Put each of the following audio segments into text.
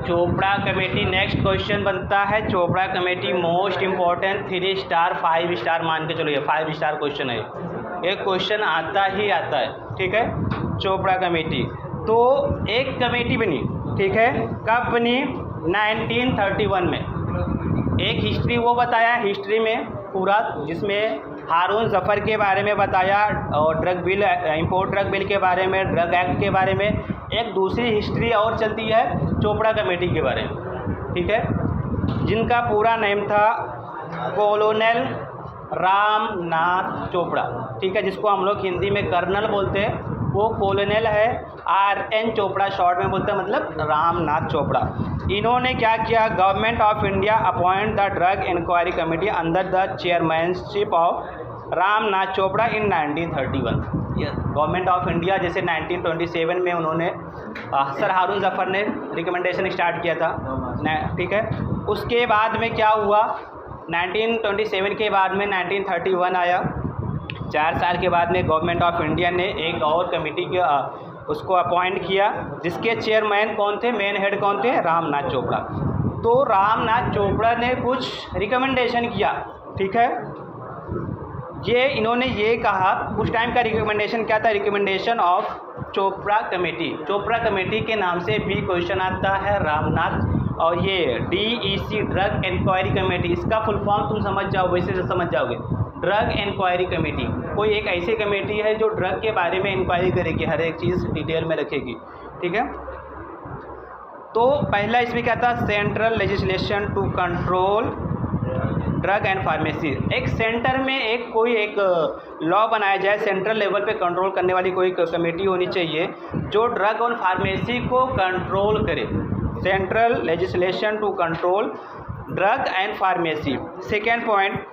Chopra committee, next question बनता है Chopra committee most important 3 star 5 star मान के चलो, ये 5 स्टार क्वेश्चन है, एक क्वेश्चन आता ही आता है, ठीक है। चोपड़ा कमेटी तो एक कमेटी बनी, ठीक है, कब बनी? 1931 में। एक हिस्ट्री वो बताया हिस्ट्री में पूरा, जिसमें हारून जफ़र के बारे में बताया और drug bill, import drug bill के बारे में, ड्रग एक्ट के बारे में। एक दूसरी हिस्ट्री और चलती है चोपड़ा कमेटी के बारे में, ठीक है, जिनका पूरा नेम था कॉलोनेल रामनाथ चोपड़ा, ठीक है, जिसको हम लोग हिंदी में कर्नल बोलते हैं, वो कॉलोनेल है, RN चोपड़ा शॉर्ट में बोलते हैं, मतलब रामनाथ चोपड़ा। इन्होंने क्या किया? Government of India appoint the drug inquiry committee under the chairmanship of Ramnath Chopra in 1931। Government of India जैसे 1927 में उन्होंने सर हारून जफ़र ने रिकमेंडेशन स्टार्ट किया था, ठीक है। उसके बाद में क्या हुआ? 1927 के बाद में 1931 आया। 4 साल के बाद में गवर्नमेंट ऑफ इंडिया ने एक और कमेटी के उसको अपॉइंट किया, जिसके चेयरमैन कौन थे, मेन हेड कौन थे? रामनाथ चोपड़ा। तो रामनाथ चोपड़ा ने कुछ रिकमेंडेशन किया, ठीक है। ये इन्होंने ये कहा, उस टाइम का रिकमेंडेशन क्या था? Recommendation of Chopra committee. Chopra committee के नाम से भी क्वेश्चन आता है रामनाथ। और ये DEC ड्रग इंक्वायरी कमेटी, इसका फुल फॉर्म तुम समझ जाओ, वैसे से समझ जाओगे। ड्रग इंक्वायरी कमेटी कोई एक ऐसी कमेटी है जो ड्रग के बारे में इंक्वायरी करेगी, हर एक चीज़ डिटेल में रखेगी, ठीक है। तो पहला इसमें क्या था? Central legislation to control drug and pharmacy. एक सेंटर में एक कोई एक लॉ बनाया जाए, सेंट्रल लेवल पे कंट्रोल करने वाली कोई कमेटी होनी चाहिए जो ड्रग और फार्मेसी को कंट्रोल करे। Central legislation to control drug and pharmacy. Second point,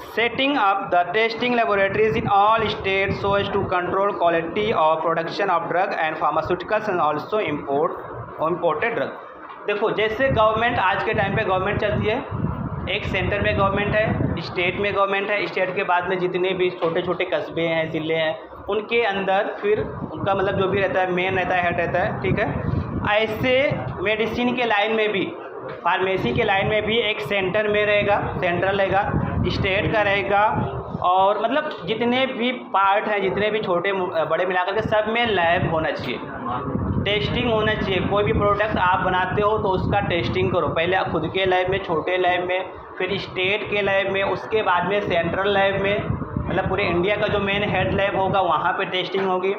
setting up the testing laboratories in all states so as to control quality of production of drug and pharmaceuticals and also imported drug। देखो, जैसे government आज के time पे government चलती है, एक centre में government है, स्टेट में गवर्नमेंट है, स्टेट के बाद में जितने भी छोटे छोटे कस्बे हैं, ज़िले हैं, उनके अंदर फिर उनका मतलब जो भी रहता है, मेन रहता है, हेड रहता है, ठीक है। ऐसे मेडिसिन के लाइन में भी, फार्मेसी के लाइन में भी एक सेंटर में रहेगा, सेंट्रल रहेगा, स्टेट का रहेगा, और मतलब जितने भी पार्ट हैं, जितने भी छोटे बड़े मिलाकर के सब में लैब होना चाहिए, टेस्टिंग होना चाहिए। कोई भी प्रोडक्ट आप बनाते हो तो उसका टेस्टिंग करो, पहले खुद के लैब में, छोटे लैब में, फिर स्टेट के लैब में, उसके बाद में सेंट्रल लैब में, मतलब पूरे इंडिया का जो मेन हेड लैब होगा वहाँ पे टेस्टिंग होगी,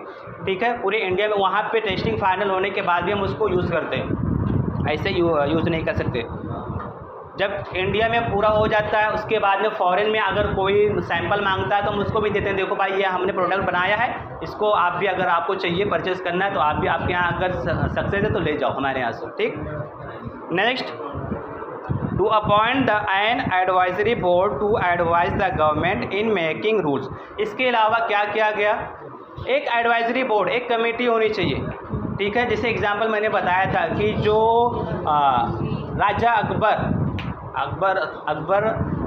ठीक है। पूरे इंडिया में वहाँ पे टेस्टिंग फाइनल होने के बाद भी हम उसको यूज़ करते हैं, ऐसे यूज़ नहीं कर सकते। जब इंडिया में पूरा हो जाता है उसके बाद में फॉरेन में अगर कोई सैंपल मांगता है तो हम उसको भी देते हैं, देखो भाई ये हमने प्रोडक्ट बनाया है, इसको आप भी अगर आपको चाहिए परचेज़ करना है तो आप भी, आपके यहाँ अगर सक्सेस है तो ले जाओ हमारे यहाँ से, ठीक। Next, to appoint the an advisory board to advise the government in making rules. इसके अलावा क्या किया गया? एक एडवाइजरी बोर्ड, एक कमेटी होनी चाहिए, ठीक है। जैसे एग्जांपल मैंने बताया था कि जो राजा अकबर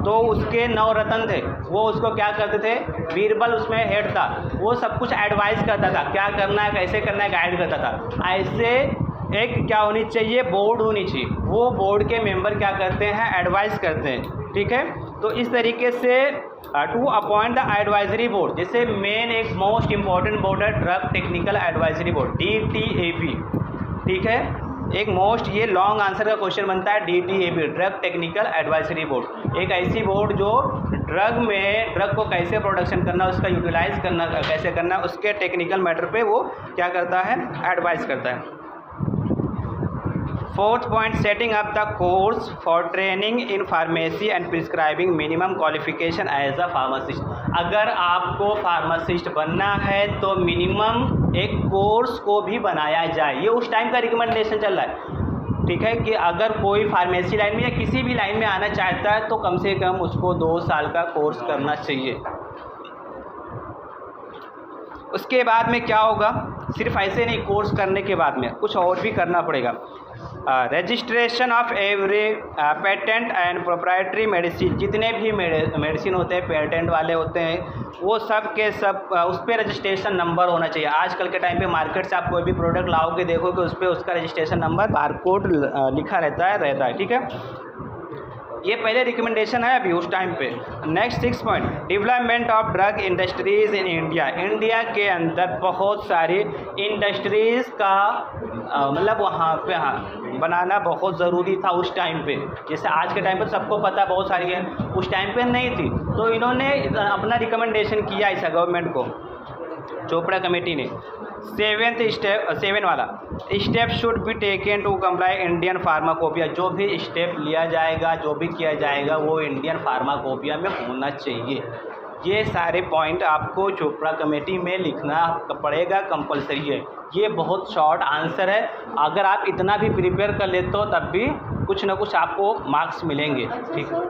तो उसके 9 रत्न थे, वो उसको क्या करते थे? बीरबल उसमें हेड था, वो सब कुछ एडवाइस करता था, क्या करना है, कैसे करना है, गाइड करता था। ऐसे एक क्या होनी चाहिए? बोर्ड होनी चाहिए। वो बोर्ड के मेंबर क्या करते हैं? एडवाइस करते हैं, ठीक है। तो इस तरीके से to appoint the advisory board, जैसे मेन एक मोस्ट इम्पॉर्टेंट बोर्ड है drug technical advisory board, DTAB, ठीक है। एक मोस्ट, ये लॉन्ग आंसर का क्वेश्चन बनता है, DTAB drug technical advisory board. एक ऐसी बोर्ड जो ड्रग को कैसे प्रोडक्शन करना, उसका यूटिलाइज करना कैसे करना, उसके टेक्निकल मैटर पे वो क्या करता है? एडवाइस करता है। Fourth point, setting up the course for training in pharmacy and prescribing minimum qualification as a pharmacist. अगर आपको फार्मासिस्ट बनना है तो मिनिमम एक कोर्स को भी बनाया जाए, ये उस टाइम का रिकमेंडेशन चल रहा है, ठीक है, कि अगर कोई फार्मेसी लाइन में या किसी भी लाइन में आना चाहता है तो कम से कम उसको 2 साल का कोर्स करना चाहिए। उसके बाद में क्या होगा, सिर्फ ऐसे नहीं, कोर्स करने के बाद में कुछ और भी करना पड़ेगा। Registration of every patent and proprietary medicine, जितने भी मेडिसिन होते हैं पेटेंट वाले होते हैं, वो सब के सब उस पर रजिस्ट्रेशन नंबर होना चाहिए। आजकल के टाइम पे मार्केट से आप कोई भी प्रोडक्ट लाओगे, देखोगे उस पर उसका रजिस्ट्रेशन नंबर बारकोड लिखा रहता है, ठीक है। ये पहले रिकमेंडेशन है अभी उस टाइम पे। Next 6 point, development of drug industries in India. India के अंदर बहुत सारी इंडस्ट्रीज़ का मतलब वहाँ पे बनाना बहुत ज़रूरी था उस टाइम पे। जैसे आज के टाइम पे सबको पता बहुत सारी है, उस टाइम पे नहीं थी, तो इन्होंने अपना रिकमेंडेशन किया ऐसा गवर्नमेंट को, चोपड़ा कमेटी ने। 7 वाला step should be taken to comply Indian pharmacopoeia. जो भी स्टेप लिया जाएगा, जो भी किया जाएगा, वो इंडियन फार्माकोपिया में होना चाहिए। ये सारे पॉइंट आपको चोपड़ा कमेटी में लिखना पड़ेगा, कंपलसरी है। ये बहुत शॉर्ट आंसर है, अगर आप इतना भी प्रिपेयर कर लेते हो तब भी कुछ ना कुछ आपको मार्क्स मिलेंगे, ठीक है।